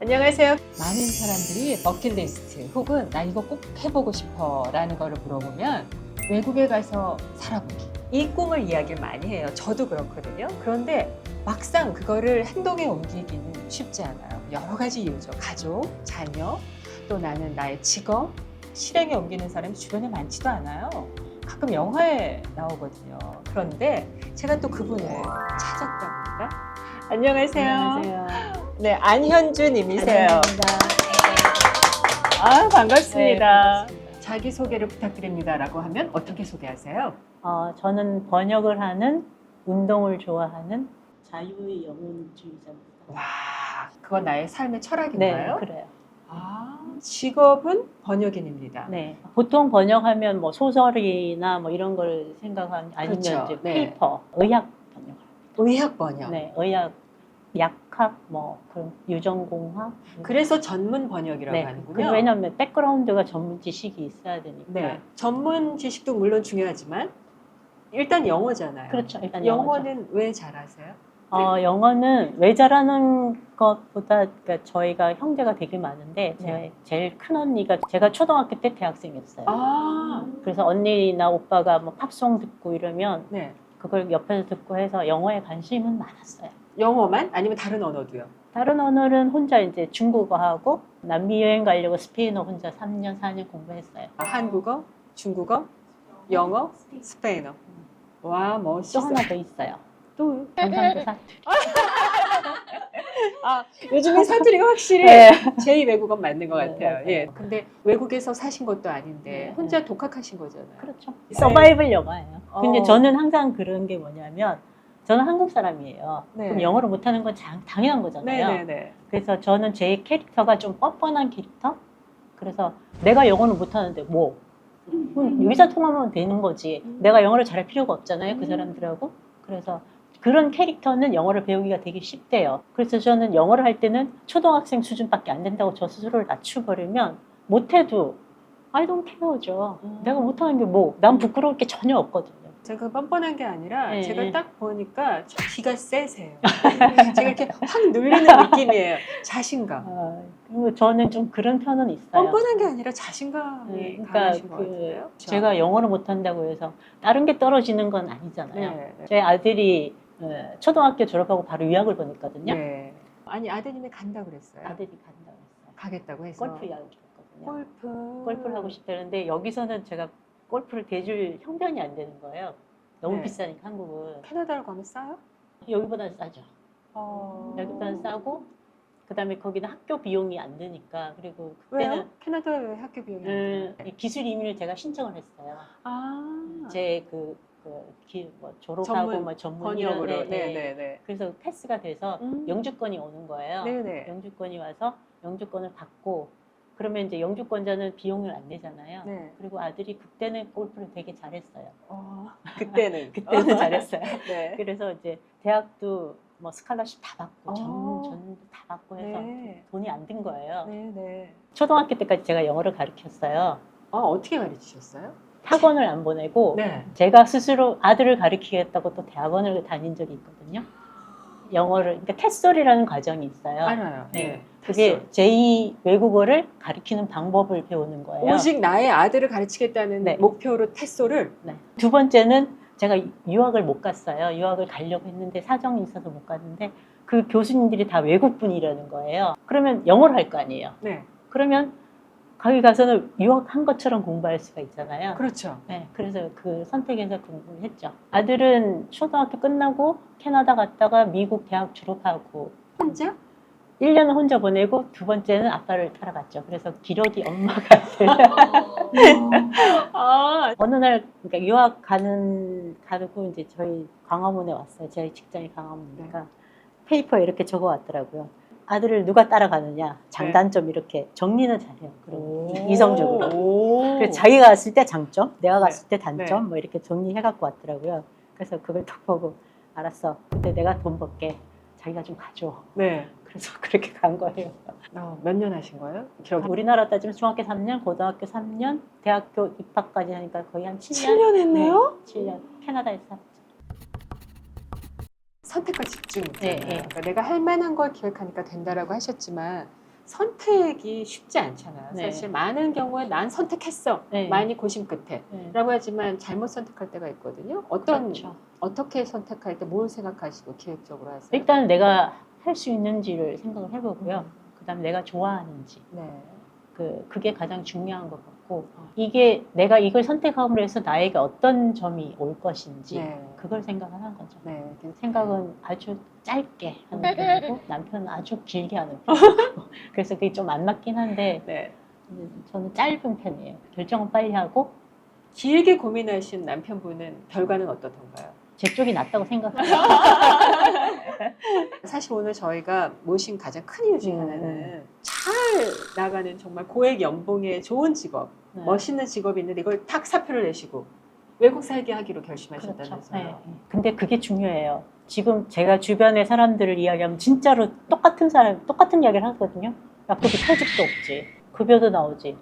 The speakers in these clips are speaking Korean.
안녕하세요. 많은 사람들이 버킷리스트 혹은 나 이거 꼭 해보고 싶어 라는 거를 물어보면 외국에 가서 살아보기, 이 꿈을 이야기를 많이 해요. 저도 그렇거든요. 그런데 막상 그거를 행동에 옮기기는 쉽지 않아요. 여러 가지 이유죠. 가족, 자녀, 또 나는 나의 직업, 실행에 옮기는 사람이 주변에 많지도 않아요. 가끔 영화에 나오거든요. 그런데 제가 또 그분을 찾았다고 합니다. 안녕하세요. 안녕하세요. 네, 안현주님이세요. 안녕하십니다. 아, 반갑습니다. 네, 반갑습니다. 자기소개를 부탁드립니다라고 하면 어떻게 소개하세요? 저는 번역을 하는, 운동을 좋아하는 자유의 영혼주의자입니다. 와, 그건 나의 삶의 네, 철학인가요? 그래요. 아, 직업은 번역인입니다. 네, 보통 번역하면 뭐 소설이나 뭐 이런 걸 생각하면 아니면 그렇죠. 이제 네. 페이퍼, 의학 번역. 의학 번역. 네, 의학, 약학, 뭐 그런 유전공학. 그래서 전문 번역이라고 네, 하는군요. 왜냐하면 백그라운드가 전문 지식이 있어야 되니까. 네, 전문 지식도 물론 중요하지만 일단 영어잖아요. 그렇죠. 일단 영어죠. 영어는 왜 잘하세요? 영어는 왜 잘하는 것보다, 그러니까 저희가 형제가 되게 많은데, 네. 제일 큰 언니가, 제가 초등학교 때 대학생이었어요. 아, 그래서 언니나 오빠가 뭐 팝송 듣고 이러면 네. 그걸 옆에서 듣고 해서 영어에 관심은 많았어요. 영어만? 아니면 다른 언어도요? 다른 언어는 혼자 이제 중국어하고 남미 여행 가려고 스페인어 혼자 3년, 4년 공부했어요. 한국어, 중국어, 영어, 스페인어. 와, 또 멋있어. 하나 더 있어요. 또 경상도 사투리. 아, 요즘에 사투리가 확실히 네. 제2외국어는 맞는 것 네, 같아요. 맞아요. 예. 근데 외국에서 사신 것도 아닌데 네, 혼자 독학하신 거잖아요. 그렇죠. 서바이벌 영화예요. 근데 어. 저는 항상 그런 게 뭐냐면, 저는 한국 사람이에요. 네. 그럼 영어를 못하는 건 당연한 거잖아요. 네네네. 그래서 저는 제 캐릭터가 좀 뻔뻔한 캐릭터? 그래서 내가 영어를 못하는데 뭐 의사통하면 되는 거지. 내가 영어를 잘할 필요가 없잖아요. 그 사람들하고. 그래서 그런 캐릭터는 영어를 배우기가 되게 쉽대요. 그래서 저는 영어를 할 때는 초등학생 수준밖에 안 된다고 저 스스로를 낮춰버리면 못해도 I don't care죠. 내가 못하는 게 뭐, 난 부끄러울 게 전혀 없거든요. 제가 뻔뻔한 게 아니라 네. 제가 딱 보니까 기가 세세요. 제가 이렇게 확 눌리는 느낌이에요. 자신감. 그리고 저는 좀 그런 편은 있어요. 뻔뻔한 게 아니라 자신감이 네, 그러니까 강하신 것 같은데요. 제가 영어를 못한다고 해서 다른 게 떨어지는 건 아니잖아요. 네. 네. 제 아들이 초등학교 졸업하고 바로 유학을 보냈거든요. 네. 아니, 아드님이 간다고 그랬어요. 아들이 간다고 했어요. 가겠다고 해서. 골프 유학을 줬거든요. 골프. 골프를 하고 싶다는데 여기서는 제가 골프를 대줄 형편이 안 되는 거예요. 너무 네. 비싸니까 한국은. 캐나다로 가면 싸요? 여기보다 싸죠. 어... 여기보다 싸고 그다음에 거기는 학교 비용이 안 드니까. 그리고 그때는 왜요? 캐나다에 왜 학교 비용이 안 들어요? 이 기술 이민을 제가 신청을 했어요. 아, 제 뭐 졸업하고 전문, 뭐 전문 번역으로. 이런, 네네네. 그래서 패스가 돼서 영주권이 오는 거예요. 네네. 영주권이 와서 영주권을 받고 그러면 이제 영주권자는 비용을 안 내잖아요. 네. 그리고 아들이 그때는 골프를 되게 잘했어요. 그때는. 그때는 잘했어요. 네. 그래서 이제 대학도 뭐 스칼러십 다 받고 어. 전도 다 받고 해서 네. 돈이 안 든 거예요. 네네. 초등학교 때까지 제가 영어를 가르쳤어요. 어떻게 가르치셨어요? 학원을 안 보내고 네. 제가 스스로 아들을 가르치겠다고 또 대학원을 다닌 적이 있거든요. 영어를, 그러니까 텟솔이라는 과정이 있어요. 알아요. 네. 그게 제2 외국어를 가르치는 방법을 배우는 거예요. 오직 나의 아들을 가르치겠다는 네. 목표로 테소를. 네. 두 번째는 제가 유학을 못 갔어요. 유학을 가려고 했는데 사정이 있어서 못 갔는데 그 교수님들이 다 외국분이라는 거예요. 그러면 영어를 할 거 아니에요. 네. 그러면 거기 가서는 유학한 것처럼 공부할 수가 있잖아요. 그렇죠. 네, 그래서 그 선택해서 공부를 했죠. 아들은 초등학교 끝나고 캐나다 갔다가 미국 대학 졸업하고 혼자? 1년은 혼자 보내고 두 번째는 아빠를 따라갔죠. 그래서 기러기 엄마 같아요. 아, 어느 날 그러니까 유학 가고 이제 저희 광화문에 왔어요. 저희 직장이 광화문이니까 페이퍼에 이렇게 적어 왔더라고요. 아들을 누가 따라가느냐, 장단점 이렇게 정리는 잘해요. 그리고 이성적으로. 그래서 자기가 갔을 때 장점, 내가 갔을 때 단점 뭐 이렇게 정리해갖고 왔더라고요. 그래서 그걸 딱 보고 알았어. 근데 내가 돈 벌게. 자기가 좀 가져. 네. 그래서 그렇게 간 거예요. 몇 년 하신 거예요? 기억이? 우리나라 따지면 중학교 3년, 고등학교 3년, 대학교 입학까지 하니까 거의 한 7년. 7년 했네요? 네, 7년. 캐나다에서 살았죠. 선택과 집중 있잖아요. 네, 네. 그러니까 내가 할 만한 걸 기획하니까 된다라고 하셨지만 선택이 쉽지 않잖아요. 네. 사실 많은 경우에 난 선택했어. 네. 많이 고심 끝에. 네. 라고 하지만 잘못 선택할 때가 있거든요. 그렇죠. 어떻게 선택할 때 뭘 생각하시고 기획적으로 하세요? 일단 내가 할 수 있는지를 생각을 해보고요. 그다음에 내가 좋아하는지. 네. 그게 가장 중요한 것 같고, 이게 내가 이걸 선택함으로 해서 나에게 어떤 점이 올 것인지 네. 그걸 생각을 하는 거죠. 네. 생각은 아주 짧게 하는 편이고 남편은 아주 길게 하는 편이고 그래서 그게 좀 안 맞긴 한데 네. 저는 짧은 편이에요. 결정은 빨리 하고 길게 고민하신 남편분은 결과는 어떻던가요? 제 쪽이 낫다고 생각해요. 사실 오늘 저희가 모신 가장 큰 이유 중에 하나는 잘 나가는 정말 고액 연봉의 좋은 직업, 네. 멋있는 직업이 있는데 이걸 탁 사표를 내시고 외국 살게 하기로 그렇죠. 결심하셨다면서요. 네. 근데 그게 중요해요. 지금 제가 주변의 사람들을 이야기하면 진짜로 똑같은 이야기를 하거든요. 야, 그게 퇴직도 없지. 급여도 나오지.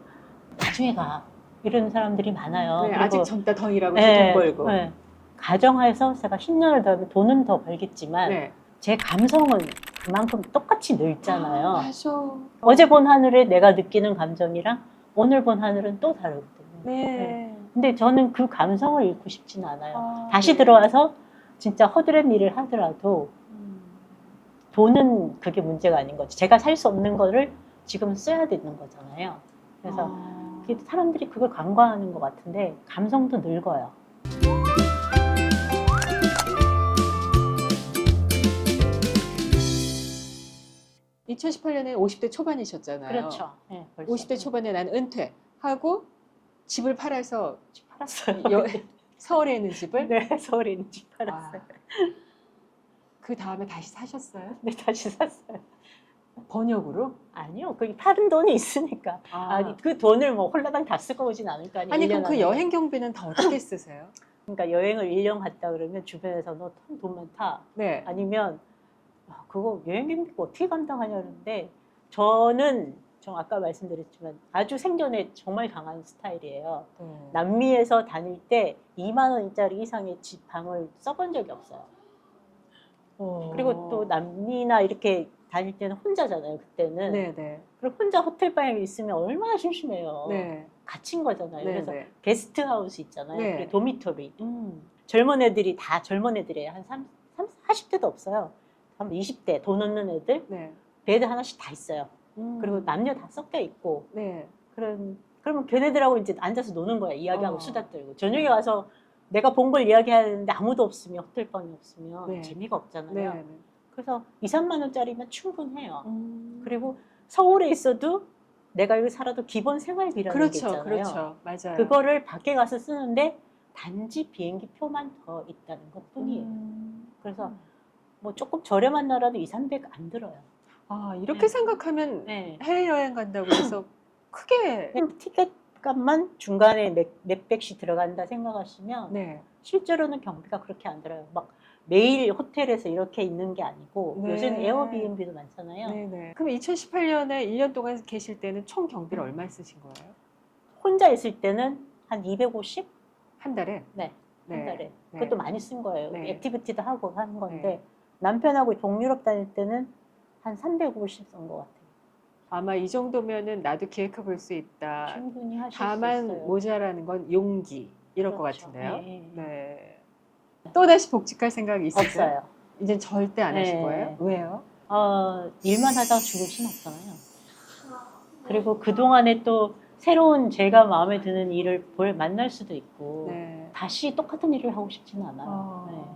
나중에 가. 이런 사람들이 많아요. 네, 그리고 아직 젊다 더 일하고 네, 돈 벌고. 네. 가정하에서 제가 10년을 더 하면 돈은 더 벌겠지만 네. 제 감성은 그만큼 똑같이 늙잖아요. 맞아. 어제 본 하늘에 내가 느끼는 감정이랑 오늘 본 하늘은 또 다르거든요. 네. 근데 저는 그 감성을 잃고 싶지는 않아요. 다시 네. 들어와서 진짜 허드렛 일을 하더라도 돈은 그게 문제가 아닌 거지. 제가 살 수 없는 거를 지금 써야 되는 거잖아요. 그래서 그게 사람들이 그걸 간과하는 것 같은데 감성도 늙어요. 2018년에 50대 초반이셨잖아요. 그렇죠. 네, 벌써. 50대 초반에 난 은퇴하고 집을 팔아서 집 팔았어요. 서울에 있는 집을 네, 서울에 있는 집 팔았어요. 그 다음에 다시 사셨어요? 네, 다시 샀어요. 번역으로? 아니요, 그 파는 돈이 있으니까. 아니, 그 돈을 뭐 홀라당 다 쓰고 오진 않을 거 아니에요. 아니 그럼 1년 그 안에. 여행 경비는 다 어떻게 쓰세요? 그러니까 여행을 1년 갔다 그러면 주변에서 너 돈 많다. 네. 아니면 그거 여행 경비가 어떻게 감당하냐는데 저는 아까 말씀드렸지만 아주 생존에 정말 강한 스타일이에요. 남미에서 다닐 때 2만 원짜리 이상의 집 방을 써본 적이 없어요. 그리고 또 남미나 이렇게 다닐 때는 혼자잖아요. 그때는. 네네. 그리고 혼자 호텔방에 있으면 얼마나 심심해요. 네. 갇힌 거잖아요. 네. 그래서 네. 게스트하우스 있잖아요. 네. 그리고 도미토리. 젊은 애들이 다 젊은 애들이에요. 한 40대도 없어요. 한 20대 돈 없는 애들. 네. 베드 하나씩 다 있어요. 그리고 남녀 다 섞여 있고. 네. 그러면 걔네들하고 이제 앉아서 노는 거야. 이야기하고 수다 떨고. 저녁에 네. 와서 내가 본 걸 이야기해야 되는데 아무도 없으면, 호텔방이 없으면 네. 재미가 없잖아요. 네. 그래서 2, 3만 원짜리면 충분해요. 그리고 서울에 있어도 내가 여기 살아도 기본 생활비라는 게 있잖아요. 그렇죠. 맞아요. 그거를 밖에 가서 쓰는데 단지 비행기 표만 더 있다는 것 뿐이에요. 그래서 뭐 조금 저렴한 나라도 2, 300 안 들어요. 이렇게 네. 생각하면 네. 해외여행 간다고 해서 크게 티켓 값만 중간에 몇백씩 들어간다 생각하시면 네. 실제로는 경비가 그렇게 안 들어요. 막 매일 호텔에서 이렇게 있는 게 아니고 네. 요새는 에어비앤비도 많잖아요. 네네. 그럼 2018년에 1년 동안 계실 때는 총 경비를 얼마 쓰신 거예요? 혼자 있을 때는 한 250? 한 달에? 네. 네. 한 달에. 네. 그것도 많이 쓴 거예요. 네. 액티비티도 하고 하는 건데 네. 남편하고 동유럽 다닐 때는 한 350 쓴 것 같아요. 아마 이 정도면은 나도 기획해 볼 수 있다. 충분히 하실 수 다만 있어요. 모자라는 건 용기 이럴 것 그렇죠. 같은데요. 네. 네. 또 다시 복직할 생각이 있으세요? 없어요. 이젠 절대 안 하실 네. 거예요? 왜요? 일만 하다가 죽을 순 없잖아요. 그리고 그동안에 또 새로운 제가 마음에 드는 일을 만날 수도 있고 네. 다시 똑같은 일을 하고 싶지는 않아요.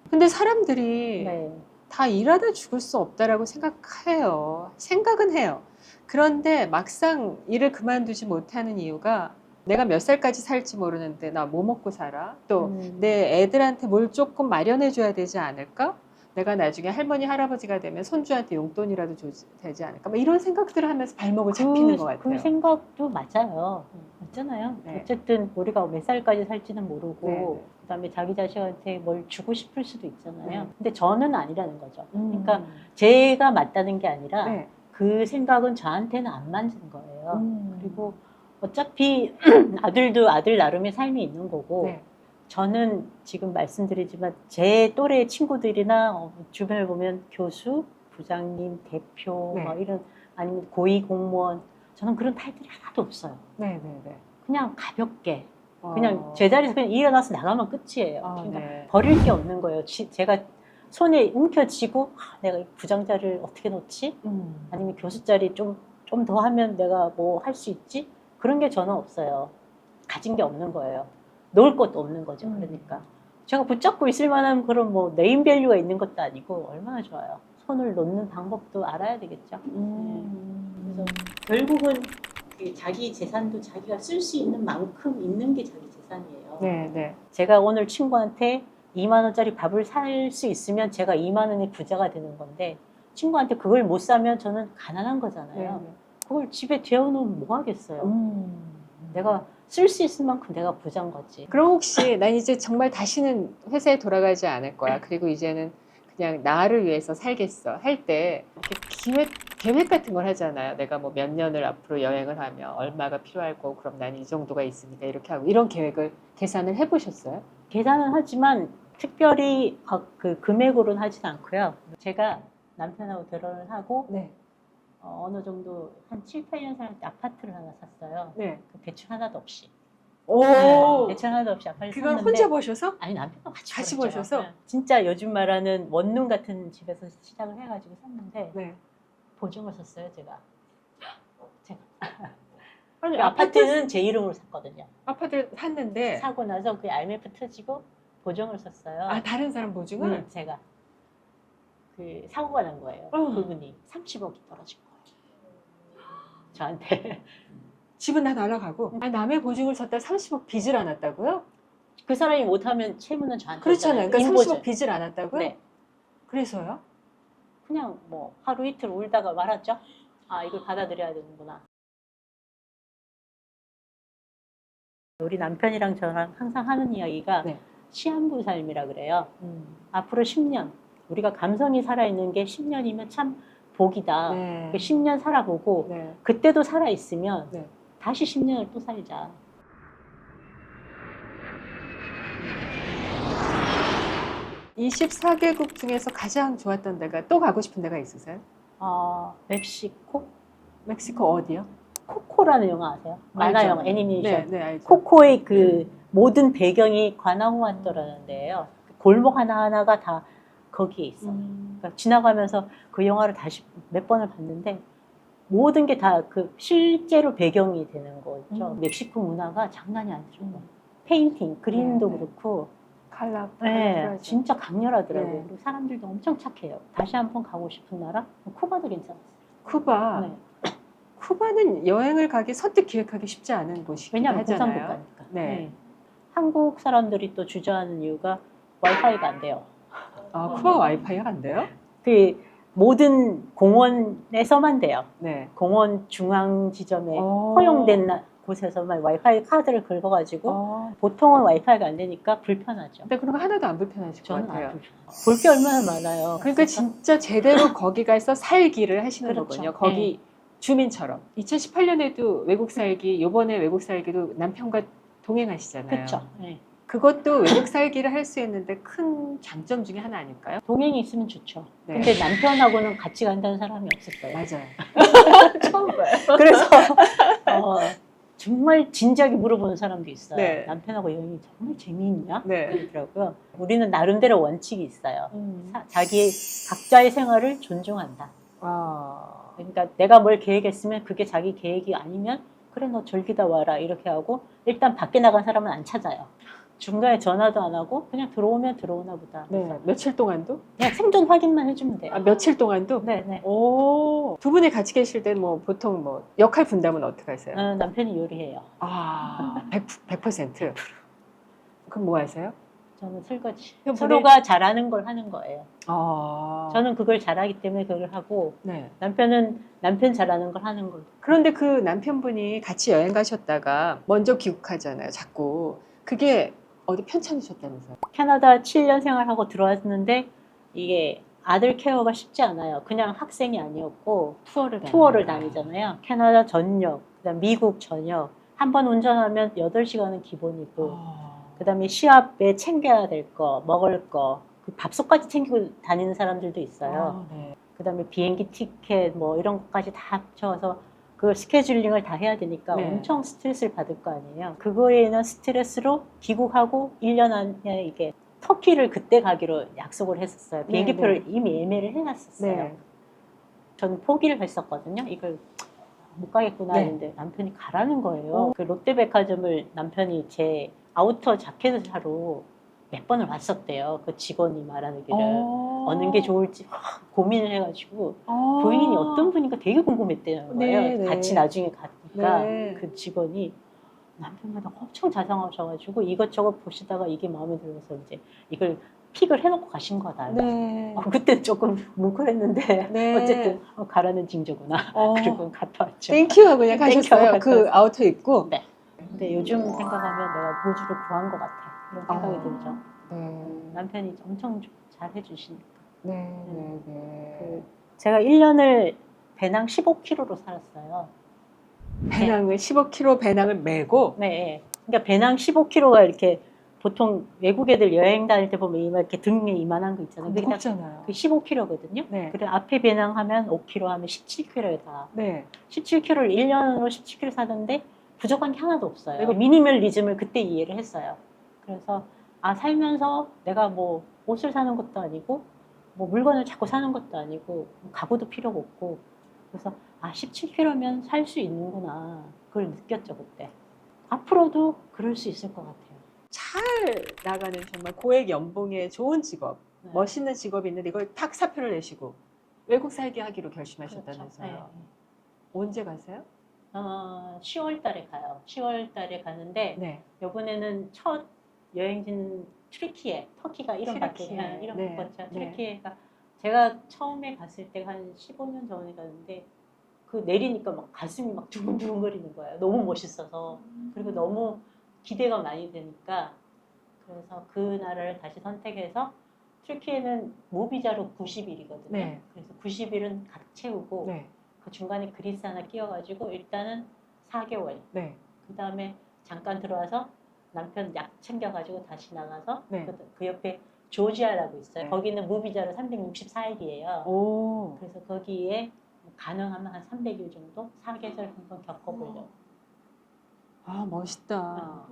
근데 사람들이 네. 다 일하다 죽을 수 없다라고 생각해요. 생각은 해요. 그런데 막상 일을 그만두지 못하는 이유가 내가 몇 살까지 살지 모르는데 나 뭐 먹고 살아? 또 내 애들한테 뭘 조금 마련해 줘야 되지 않을까? 내가 나중에 할머니 할아버지가 되면 손주한테 용돈이라도 되지 않을까? 막 이런 생각들을 하면서 발목을 잡히는 것 같아요. 그 생각도 맞아요. 맞잖아요. 네. 어쨌든 우리가 몇 살까지 살지는 모르고 네. 그다음에 자기 자식한테 뭘 주고 싶을 수도 있잖아요. 네. 근데 저는 아니라는 거죠. 그러니까 제가 맞다는 게 아니라 네. 그 생각은 저한테는 안 맞는 거예요. 그리고 어차피 아들 나름의 삶이 있는 거고 네. 저는 지금 말씀드리지만 제 또래 친구들이나 주변을 보면 교수, 부장님, 대표 네. 막 이런 아니면 고위 공무원. 저는 그런 타이틀이 하나도 없어요. 네네네. 그냥 가볍게 그냥 제자리에서 그냥 일어나서 나가면 끝이에요. 그러니까 네. 버릴 게 없는 거예요. 제가 손에 움켜쥐고 내가 이 부장자를 어떻게 놓지? 아니면 교수 자리 좀 더 하면 내가 뭐 할 수 있지? 그런 게 저는 없어요. 가진 게 없는 거예요. 놓을 것도 없는 거죠. 그러니까 제가 붙잡고 있을 만한 그런 뭐 네임밸류가 있는 것도 아니고 얼마나 좋아요. 손을 놓는 방법도 알아야 되겠죠. 그래서 결국은 자기 재산도 자기가 쓸 수 있는 만큼 있는 게 자기 재산이에요. 네네. 제가 오늘 친구한테 2만 원짜리 밥을 살 수 있으면 제가 2만 원의 부자가 되는 건데 친구한테 그걸 못 사면 저는 가난한 거잖아요. 네네. 그걸 집에 재워놓으면 뭐 하겠어요. 내가 쓸 수 있을 만큼 내가 부자인 거지. 그럼 혹시 난 이제 정말 다시는 회사에 돌아가지 않을 거야. 그리고 이제는 그냥 나를 위해서 살겠어. 할 때 계획 같은 걸 하잖아요. 내가 뭐 몇 년을 앞으로 여행을 하면 얼마가 필요할 거고 그럼 난 이 정도가 있으니까 이렇게 하고 이런 계획을 계산을 해보셨어요? 계산은 하지만 특별히 그 금액으로는 하진 않고요. 제가 남편하고 결혼을 하고 네. 어느 정도 한 7, 8년 살 때 아파트를 하나 샀어요. 네. 그 대출 하나도 없이. 오. 네, 대출 하나도 없이 아파트 그걸 샀는데 혼자 버셔서? 아니 남편과 같이 같이 벌었죠. 버셔서? 네. 진짜 요즘 말하는 원룸 같은 집에서 시작을 해가지고 샀는데 네. 보증을 샀어요 제가. 아니, 아파트는 제 이름으로 샀거든요. 아파트 샀는데 사고 나서 그 IMF 터지고 보증을 썼어요. 아 다른 사람 보증을? 제가 그 사고가 난 거예요. 그분이 30억이 떨어진 거예요. 저한테. 집은 다 날아가고 아, 남의 보증을 섰다 30억 빚을 안 왔다고요? 그 사람이 못하면 채무는 저한테. 그렇잖아요. 그러니까 인보증. 30억 빚을 안 왔다고요? 네. 그래서요? 그냥 뭐 하루 이틀 울다가 말았죠. 아 이걸 받아들여야 되는구나. 우리 남편이랑 저랑 항상 하는 이야기가 네. 시한부 삶이라 그래요. 앞으로 10년 우리가 감성이 살아있는 게 10년이면 참 복이다. 네. 10년 살아보고 네. 그때도 살아있으면 네. 다시 10년을 또 살자. 24개국 중에서 가장 좋았던 데가 또 가고 싶은 데가 있으세요? 멕시코? 멕시코 어디요? 코코라는 영화 아세요? 만화 알죠. 영화, 애니메이션. 네, 알죠. 코코의 그 모든 배경이 관아후아토라는 데예요. 골목 하나하나가 다 거기에 있어. 그러니까 지나가면서 그 영화를 다시 몇 번을 봤는데 모든 게 다 그 실제로 배경이 되는 거죠. 멕시코 문화가 장난이 아니죠. 페인팅, 그림도 네, 네. 그렇고 칼라. 네, 진짜 강렬하더라고요. 네. 그리고 사람들도 엄청 착해요. 다시 한번 가고 싶은 나라? 쿠바도 괜찮았어요. 쿠바. 네. 쿠바는 여행을 가기 선뜻 기획하기 쉽지 않은 곳이긴 왜냐하면 하잖아요. 공산국가니까. 네. 한국 사람들이 또 주저하는 이유가 와이파이가 안 돼요. 아, 쿠바 와이파이가 안 돼요? 그 모든 공원에서만 돼요. 네. 공원 중앙 지점에 오. 허용된 곳에서만 와이파이 카드를 긁어가지고 보통은 와이파이가 안 되니까 불편하죠. 근데 그런 거 하나도 안 불편하실 것 저는 같아요. 볼 게 얼마나 많아요. 그러니까 진짜 제대로 거기 가서 살기를 하시는 그렇죠. 거군요. 거기 주민처럼. 2018년에도 외국 살기, 요번에 외국 살기도 남편과 동행하시잖아요. 그렇죠. 네. 그것도 외국 살기를 할 수 있는데 큰 장점 중에 하나 아닐까요? 동행이 있으면 좋죠. 네. 근데 남편하고는 같이 간다는 사람이 없을 거예요. 맞아요. 처음 봐요. 그래서 정말 진지하게 물어보는 사람도 있어요. 네. 남편하고 여행이 정말 재미있냐? 네. 그러더라고요. 우리는 나름대로 원칙이 있어요. 자기 각자의 생활을 존중한다. 그러니까 내가 뭘 계획했으면 그게 자기 계획이 아니면 그래 너 즐기다 와라 이렇게 하고 일단 밖에 나간 사람은 안 찾아요. 중간에 전화도 안 하고 그냥 들어오면 들어오나 보다. 네. 며칠 동안도? 그냥 생존 확인만 해주면 돼요. 아, 며칠 동안도? 네네. 오. 두 분이 같이 계실 때는 뭐 보통 뭐 역할 분담은 어떻게 하세요? 남편이 요리해요. 아, 100%. 그럼 뭐 하세요? 저는 설거지. 그럼 서로가 잘하는 걸 하는 거예요. 아. 저는 그걸 잘하기 때문에 그걸 하고 네. 남편은 남편 잘하는 걸 하는 걸로. 그런데 그 남편분이 같이 여행 가셨다가 먼저 귀국하잖아요. 자꾸. 그게 어디 편찮으셨다면서요? 캐나다 7년 생활하고 들어왔는데 이게 아들 케어가 쉽지 않아요. 그냥 학생이 아니었고 투어를 다니잖아요. 캐나다 전역, 그다음 미국 전역. 한 번 운전하면 8시간은 기본이고 그다음에 시합에 챙겨야 될 거, 먹을 거, 그 밥솥까지 챙기고 다니는 사람들도 있어요. 네. 그다음에 비행기 티켓 뭐 이런 것까지 다 합쳐서 그 스케줄링을 다 해야 되니까 네. 엄청 스트레스를 받을 거 아니에요. 그거에 인한 스트레스로 귀국하고 1년 안에 이게 터키를 그때 가기로 약속을 했었어요. 비행기표를 이미 예매를 해놨었어요. 네. 저는 포기를 했었거든요. 이걸 못 가겠구나 네. 했는데 남편이 가라는 거예요. 오. 그 롯데백화점을 남편이 제 아우터 자켓을 사러 몇 번을 왔었대요. 그 직원이 말하는 길을 어느 게 좋을지 고민을 해가지고 부인이 어떤 분인가 되게 궁금했대는 거예요. 네, 네. 같이 나중에 가니까 네. 그 직원이 남편보다 엄청 자상하셔가지고 이것저것 보시다가 이게 마음에 들어서 이제 이걸 픽을 해놓고 가신 거다. 네. 그때 조금 뭉클했는데 네. 어쨌든 가라는 징조구나. 그리고 갔다 왔죠. 땡큐 하고 그냥 땡큐 가셨어요. 하고 그 갔다 왔어요. 아우터 입고. 네. 근데 요즘 생각하면 내가 보주를 구한 것 같아. 이런 생각이 들죠. 네. 남편이 엄청 잘 해주시니까. 네. 네. 네. 제가 1년을 배낭 15kg로 살았어요. 배낭을 15kg 배낭을 메고. 네. 그러니까 배낭 15kg가 이렇게 보통 외국 애들 여행 다닐 때 보면 이렇게 등에 이만한 거 있잖아요. 그게 딱 무겁잖아요. 그 15kg거든요. 네. 그래 앞에 배낭 하면 5kg 하면 17kg에 다. 네. 17kg를 1년으로 17kg 사던데 부족한 게 하나도 없어요. 내가 미니멀리즘을 그때 이해를 했어요. 그래서 살면서 내가 뭐 옷을 사는 것도 아니고 뭐 물건을 자꾸 사는 것도 아니고 가구도 필요가 없고 그래서 17kg면 살 수 있는구나. 그걸 느꼈죠 그때. 앞으로도 그럴 수 있을 것 같아요. 잘 나가는 정말 고액 연봉의 좋은 직업, 네. 멋있는 직업이 있는데 이걸 탁 사표를 내시고 외국 살게 하기로 결심하셨다면서요. 그렇죠. 네. 언제 가세요? 10월 달에 가요. 10월 달에 가는데 네. 이번에는 첫 여행지는 트리키에, 터키가 이름밖에 트리키에. 이름 네. 바꿨죠. 네. 트리키에가 제가 처음에 갔을 때 한 15년 전에 갔는데 그 내리니까 막 가슴이 막 두근두근거리는 거예요. 너무 멋있어서. 그리고 너무 기대가 많이 되니까 그래서 그 나라를 다시 선택해서 트리키에는 무비자로 90일이거든요. 네. 그래서 90일은 각 채우고 네. 그 중간에 그리스 하나 끼워가지고 일단은 4개월. 네. 그 다음에 잠깐 들어와서 남편 약 챙겨가지고 다시 나가서 네. 그 옆에 조지아라고 있어요. 네. 거기는 무비자로 364일이에요. 오. 그래서 거기에 가능하면 한 300일 정도 사계절 한번 겪어보려고. 멋있다.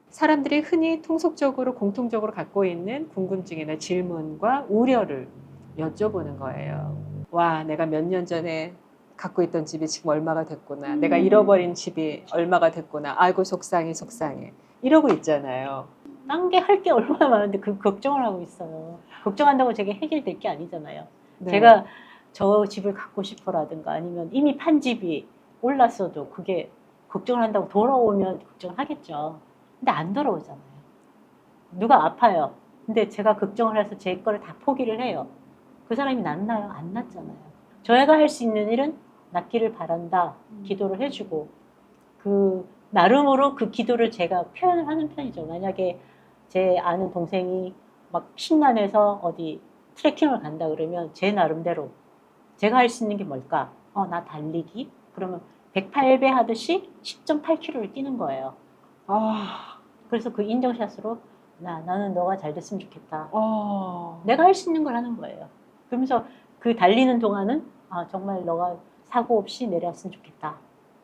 사람들이 흔히 통속적으로 공통적으로 갖고 있는 궁금증이나 질문과 우려를 여쭤보는 거예요. 와, 내가 몇 년 전에 갖고 있던 집이 지금 얼마가 됐구나. 내가 잃어버린 집이 얼마가 됐구나. 아이고 속상해 속상해. 이러고 있잖아요. 딴 게 할 게 얼마나 많은데 그 걱정을 하고 있어요. 걱정한다고 저게 해결될 게 아니잖아요. 네. 제가 저 집을 갖고 싶어라든가 아니면 이미 판 집이 올랐어도 그게 걱정을 한다고 돌아오면 걱정하겠죠. 근데 안 돌아오잖아요. 누가 아파요. 근데 제가 걱정을 해서 제 거를 다 포기를 해요. 그 사람이 낫나요? 안 낫잖아요. 저희가 할 수 있는 일은 낫기를 바란다. 기도를 해주고 그 나름으로 그 기도를 제가 표현을 하는 편이죠. 만약에 제 아는 동생이 막 신남에서 어디 트레킹을 간다 그러면 제 나름대로 제가 할 수 있는 게 뭘까? 나 달리기? 그러면 108배 하듯이 10.8km를 뛰는 거예요. 그래서 그 인정샷으로 나는 너가 잘 됐으면 좋겠다. 내가 할 수 있는 걸 하는 거예요. 그러면서 그 달리는 동안은 정말 너가 사고 없이 내려왔으면 좋겠다.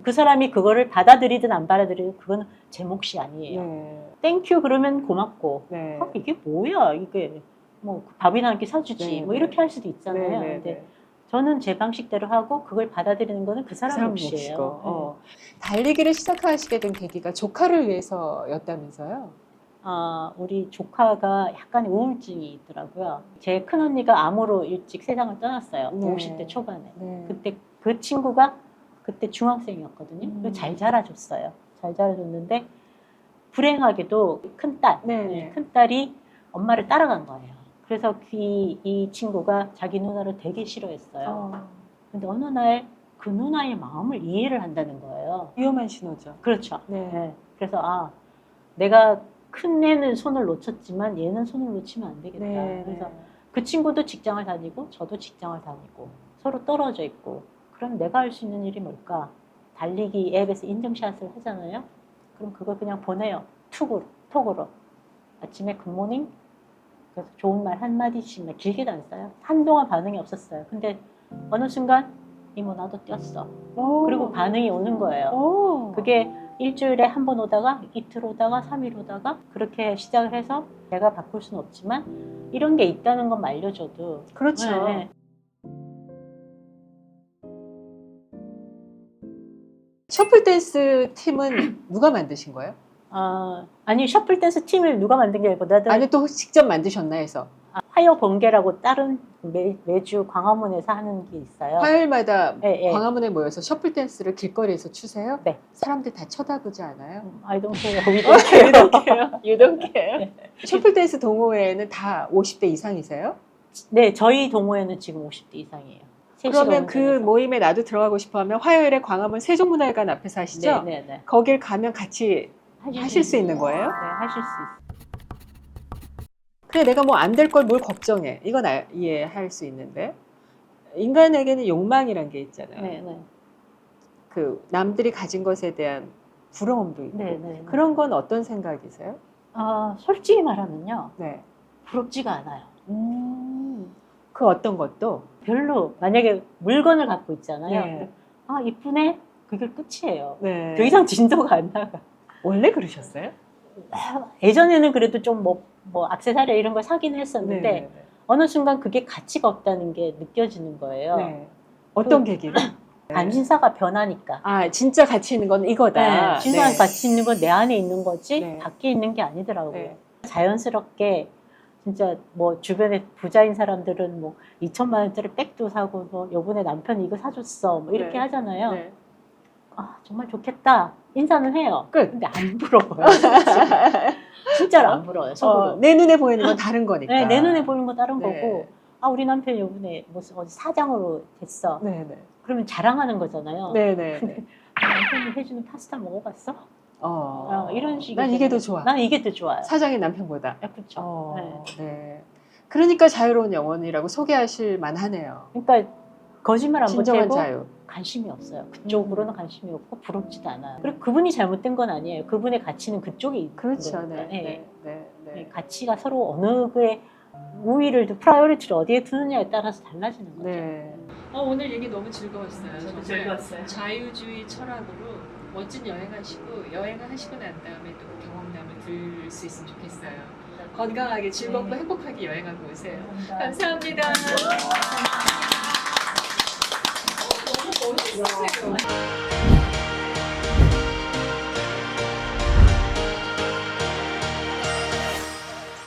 그 사람이 그거를 받아들이든 안 받아들이든 그건 제 몫이 아니에요. 네. 땡큐 그러면 고맙고 네. 이게 뭐야 이게 뭐 밥이나 한 끼 사주지 네, 뭐 네. 이렇게 할 수도 있잖아요. 네, 네, 근데 네. 저는 제 방식대로 하고 그걸 받아들이는 거는 그 사람 사람 몫이에요. 몫이고. 달리기를 시작하시게 된 계기가 조카를 위해서였다면서요? 우리 조카가 약간 우울증이 있더라고요. 제 큰언니가 암으로 일찍 세상을 떠났어요. 네. 50대 초반에. 네. 그때 그 친구가 그때 중학생이었거든요. 그래서 잘 자라줬어요. 잘 자라줬는데 불행하게도 큰딸, 네. 큰딸이 엄마를 따라간 거예요. 그래서 이 친구가 자기 누나를 되게 싫어했어요. 근데 어느 날 그 누나의 마음을 이해를 한다는 거예요. 위험한 신호죠. 그렇죠. 네. 그래서 내가 큰 애는 손을 놓쳤지만 얘는 손을 놓치면 안 되겠다. 네. 그래서 그 친구도 직장을 다니고 저도 직장을 다니고 서로 떨어져 있고 그럼 내가 할 수 있는 일이 뭘까? 달리기 앱에서 인증샷을 하잖아요. 그럼 그걸 그냥 보내요. 톡으로. 아침에 굿모닝. 그래서 좋은 말 한마디씩만 길게도 안 써요. 한동안 반응이 없었어요. 근데 어느 순간 이모 나도 뛰었어. 오. 그리고 반응이 오는 거예요. 오. 그게 일주일에 한 번 오다가 이틀 오다가 3일 오다가 그렇게 시작을 해서 내가 바꿀 수는 없지만 이런 게 있다는 건 알려줘도 그렇죠. 네. 셔플 댄스 팀은 누가 만드신 거예요? 아니 셔플 댄스 팀을 누가 만든 게 보다도 아니 또 직접 만드셨나 해서. 화요 번개라고 다른 매주 광화문에서 하는 게 있어요. 화요일마다 예, 예. 광화문에 모여서 셔플 댄스를 길거리에서 추세요? 네. 사람들 다 쳐다보지 않아요? I don't care. We don't care. You don't care. You don't care. 셔플 댄스 동호회는 다 50대 이상이세요? 네, 저희 동호회는 지금 50대 이상이에요. 그러면 그 모임에 나도 들어가고 싶어 하면 화요일에 광화문 세종문화회관 앞에서 하시죠? 네, 네, 네. 거길 가면 같이 하실 수 있는 거예요? 네, 하실 수 있어요. 그래 내가 뭐 안 될 걸 뭘 걱정해. 이건 이해할 수 있는데 인간에게는 욕망이란 게 있잖아요. 네, 네. 그 남들이 가진 것에 대한 부러움도 있고 네, 네. 그런 건 어떤 생각이세요? 솔직히 말하면요. 네. 부럽지가 않아요. 그 어떤 것도 별로 만약에 물건을 갖고 있잖아요. 네. 이쁘네. 그게 끝이에요. 네. 더 이상 진도가 안 나가. 원래 그러셨어요? 예전에는 그래도 좀 뭐 액세서리 이런 걸 사긴 했었는데 네. 어느 순간 그게 가치가 없다는 게 느껴지는 거예요. 네. 어떤 계기로? 관심사가 변하니까. 아 진짜 가치 있는 건 이거다. 네, 진짜 가치 있는 건 내 안에 있는 거지 네. 밖에 있는 게 아니더라고요. 네. 자연스럽게 진짜 뭐 주변에 부자인 사람들은 뭐 2천만 원짜리 백도 사고 뭐 요번에 남편이 이거 사줬어 뭐 이렇게 네. 하잖아요. 네. 정말 좋겠다 인사는 해요. 끝. 근데 안 부러워요. 진짜로 안 부러워요. 속으로. 내 눈에 보이는 건 다른 거니까. 네, 내 눈에 보이는 거 다른 네. 거고 우리 남편이 요번에 무슨 어디 사장으로 됐어. 네네. 그러면 자랑하는 거잖아요. 네네. 남편이 해주는 파스타 먹어봤어? 이런 식으로. 난 이게 더 좋아. 난 이게 더 좋아요. 사장의 남편보다. 그렇죠. 네. 네. 그러니까 자유로운 영혼이라고 소개하실 만하네요. 그러니까 거짓말 안 진정한 보태고 자유. 관심이 없어요. 그쪽으로는 관심이 없고 부럽지도 않아요. 그리고 그분이 잘못된 건 아니에요. 그분의 가치는 그쪽에 있는 그렇죠. 거니까. 네. 네. 네. 네. 네, 가치가 서로 어느 게 우위를 프라이어리티를 어디에 두느냐에 따라서 달라지는 거죠. 네. 오늘 얘기 너무 즐거웠어요. 저도 정말 즐거웠어요. 자유주의 철학으로 멋진 여행하시고 여행을 하시고 난 다음에 또 그 경험담을 들을 수 있으면 좋겠어요. 건강하게 즐겁고 네. 행복하게 여행하고 오세요. 감사합니다. 너무 멋있으세요.